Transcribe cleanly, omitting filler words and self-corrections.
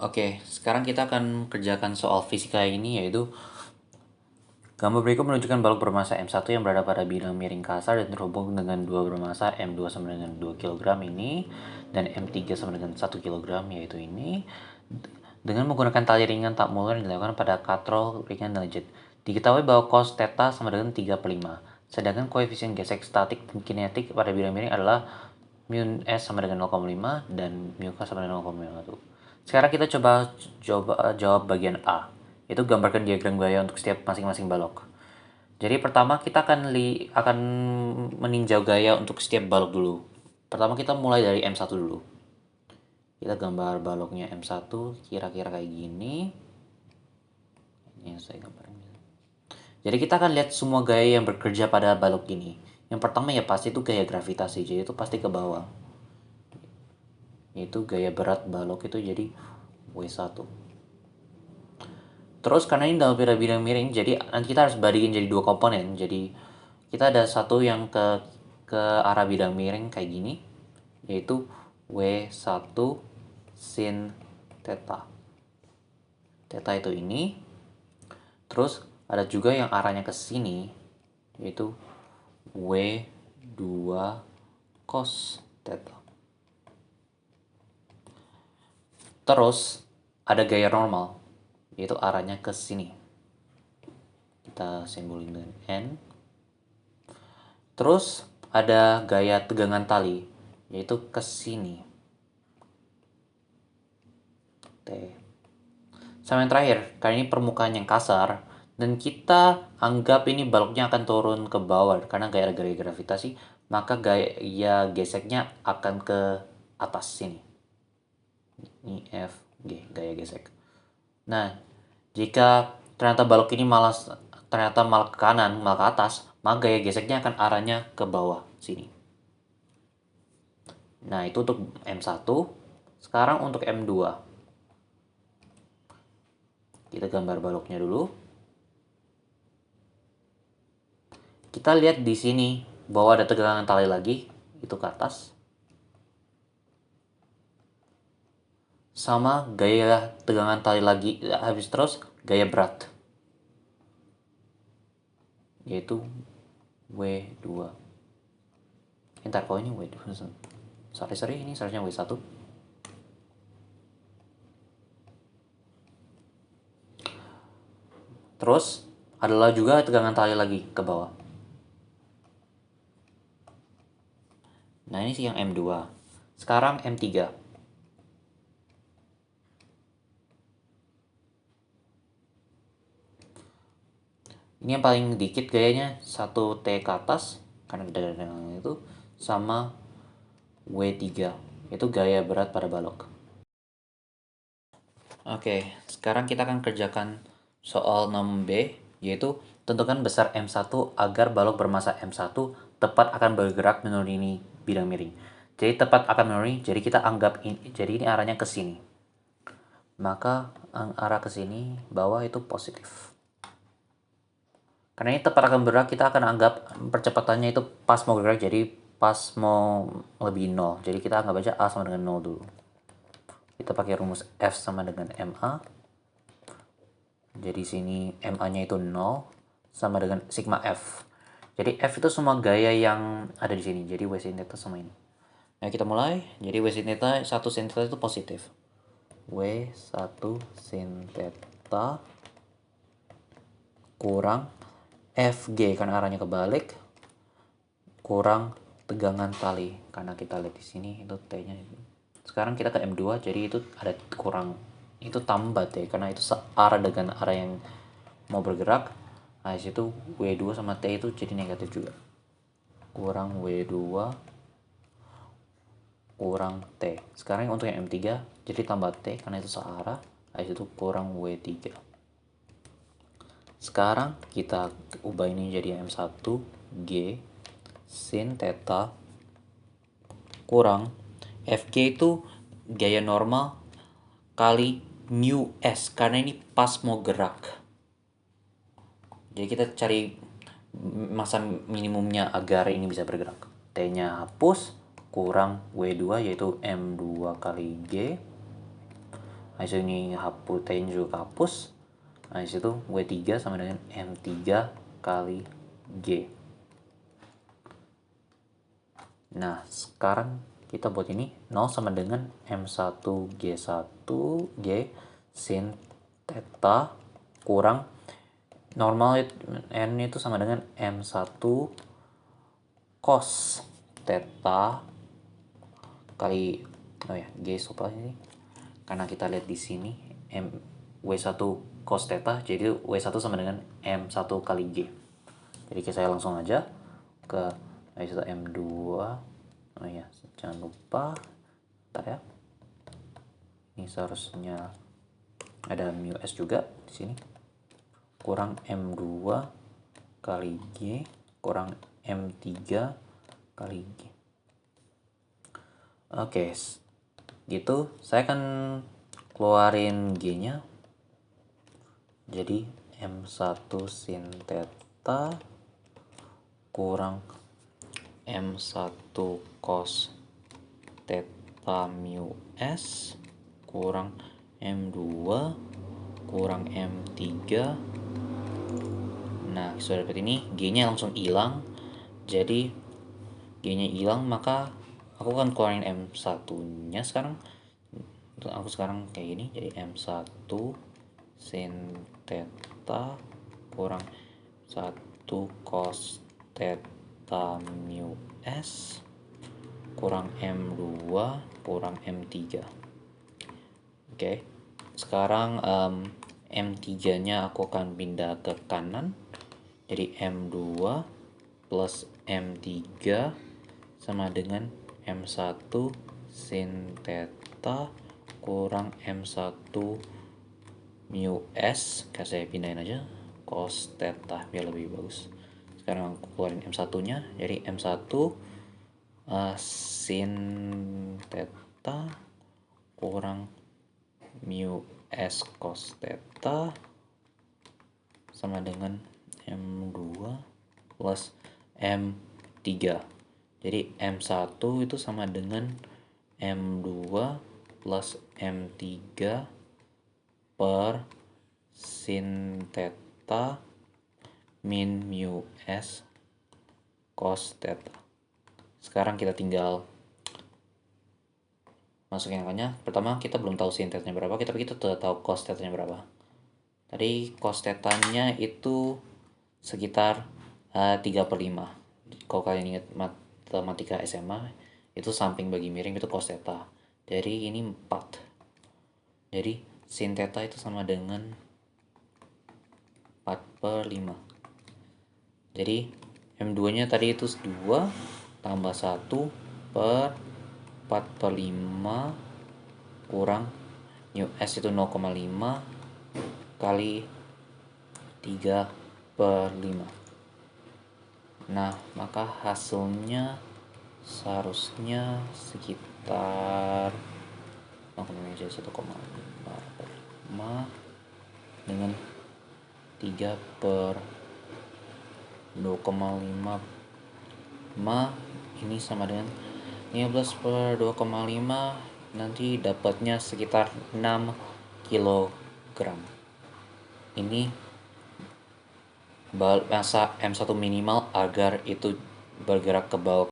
Oke, sekarang kita akan kerjakan soal fisika ini, yaitu gambar berikut menunjukkan balok bermassa M1 yang berada pada bidang miring kasar dan terhubung dengan dua bermassa M2 sama dengan 2 kg ini dan M3 sama dengan 1 kg, yaitu ini, dengan menggunakan tali ringan tak mulur yang dilakukan pada katrol ringan dan legit. Diketahui bahwa cos theta sama dengan 3/5, sedangkan koefisien gesek statik dan kinetik pada bidang miring adalah mu s sama dengan 0,5 dan mu k sama dengan 0,1. Sekarang kita coba jawab bagian A, yaitu gambarkan diagram gaya untuk setiap masing-masing balok. Jadi pertama kita akan meninjau gaya untuk setiap balok dulu. Pertama kita mulai dari M1 dulu. Kita gambar baloknya M1 kira-kira kayak gini. Ini yang saya gambarin. Jadi kita akan lihat semua gaya yang bekerja pada balok ini. Yang pertama ya pasti itu gaya gravitasi, jadi itu pasti ke bawah. Itu gaya berat balok itu jadi W1. Terus karena ini dalam bidang miring, jadi nanti kita harus balikin jadi dua komponen. Jadi kita ada satu yang ke arah bidang miring kayak gini, yaitu W1 sin theta. Theta itu ini. Terus ada juga yang arahnya ke sini, yaitu W2 cos theta. Terus ada gaya normal, yaitu arahnya ke sini. Kita simbolin dengan N. Terus ada gaya tegangan tali, yaitu ke sini. T. Sama yang terakhir, karena ini permukaan yang kasar, dan kita anggap ini baloknya akan turun ke bawah karena gaya gravitasi, maka gaya geseknya akan ke atas sini. Ini F, G, gaya gesek. Nah, jika ternyata balok ini malah ke kanan, malah ke atas, maka gaya geseknya akan arahnya ke bawah sini. Nah, itu untuk M1. Sekarang untuk M2. Kita gambar baloknya dulu. Kita lihat di sini bahwa ada tegangan tali lagi, itu ke atas. Sama gaya tegangan tali lagi, habis terus gaya berat, yaitu W2. Ntar kok ini W2. Sorry, ini seharusnya W1. Terus adalah juga tegangan tali lagi ke bawah. Nah, ini sih yang M2. Sekarang M3. Ini yang paling dikit gayanya, 1T ke atas karena ada itu, sama W3. Itu gaya berat pada balok. Oke, sekarang kita akan kerjakan soal 6B, yaitu tentukan besar M1 agar balok bermassa M1 tepat akan bergerak menuruni bidang miring. Jadi tepat akan menuruni, jadi kita anggap jadi ini arahnya ke sini. Maka arah ke sini, bawah itu positif. Karena ini tepat akan bergerak, kita akan anggap percepatannya itu pas mau bergerak, jadi pas mau lebih 0. Jadi kita anggap aja A sama dengan 0 dulu. Kita pakai rumus F sama dengan MA. Jadi sini MA-nya itu 0 sama dengan sigma F. Jadi F itu semua gaya yang ada di sini. Jadi W sin theta sama ini. Nah, kita mulai. Jadi W sin theta, 1 sin theta itu positif. W1 sin theta kurang FG karena arahnya kebalik, kurang tegangan tali karena kita lihat di sini itu T-nya itu. Sekarang kita ke M2, jadi itu ada kurang, itu tambah T karena itu searah dengan arah yang mau bergerak. Nah, disitu W2 sama T itu jadi negatif juga. Kurang W2 kurang T. Sekarang untuk yang M3 jadi tambah T karena itu searah. Nah, disitu kurang W3. Sekarang kita ubah ini jadi M1 G sin theta kurang FG itu gaya normal kali mu S karena ini pas mau gerak. Jadi kita cari massa minimumnya agar ini bisa bergerak. T-nya hapus, kurang W2 yaitu M2 kali G. Nah, ini T juga hapus. Nah, disitu W3 sama dengan M3 kali G. Nah, sekarang kita buat ini 0 sama dengan M1G1 G sin theta kurang normal N itu sama dengan M1 cos theta kali G supaya ini karena kita lihat di sini W1 cos theta, jadi W1 sama dengan M1 kali G. Jadi saya langsung aja ke M2. Oh ya, jangan lupa bentar ya. Ini seharusnya ada mu S juga di sini. Kurang M2 kali G kurang M3 kali G. Oke, gitu. Saya akan keluarin G-nya. Jadi M1 sin theta kurang M1 cos theta mu S kurang M2 kurang M3. Nah, sudah dapat ini, G-nya langsung hilang. Jadi G-nya hilang, maka aku akan keluarin M1-nya sekarang. Aku sekarang kayak gini, jadi M1 sin theta kurang 1 cos theta mu S kurang M2 kurang M3. Oke. Sekarang M3 nya aku akan pindah ke kanan, jadi M2 plus M3 sama dengan M1 sin theta kurang M1 mu S. Saya pindahin aja cos theta biar lebih bagus. Sekarang aku keluarin M1 nya, jadi M1 sin theta kurang mu S cos theta sama dengan M2 plus M3. Jadi M1 itu sama dengan M2 plus M3 per sin theta min mu S cos theta. Sekarang kita tinggal masukin angkanya. Pertama kita belum tahu sin theta-nya berapa, tapi kita sudah tahu cos theta-nya berapa. Tadi cos theta-nya itu sekitar 3/5. Kalau kalian ingat matematika SMA, itu samping bagi miring itu cos theta. Jadi ini 4. Jadi sin theta itu sama dengan 4/5. Jadi M2-nya tadi itu 2 tambah 1 per 4/5 kurang mu S itu 0,5 kali 3/5. Nah, maka hasilnya seharusnya sekitar 1,5 dengan 3/2,5. Ini sama dengan 15/2,5, nanti dapatnya sekitar 6 kg. Ini masa M1 minimal agar itu bergerak ke bawah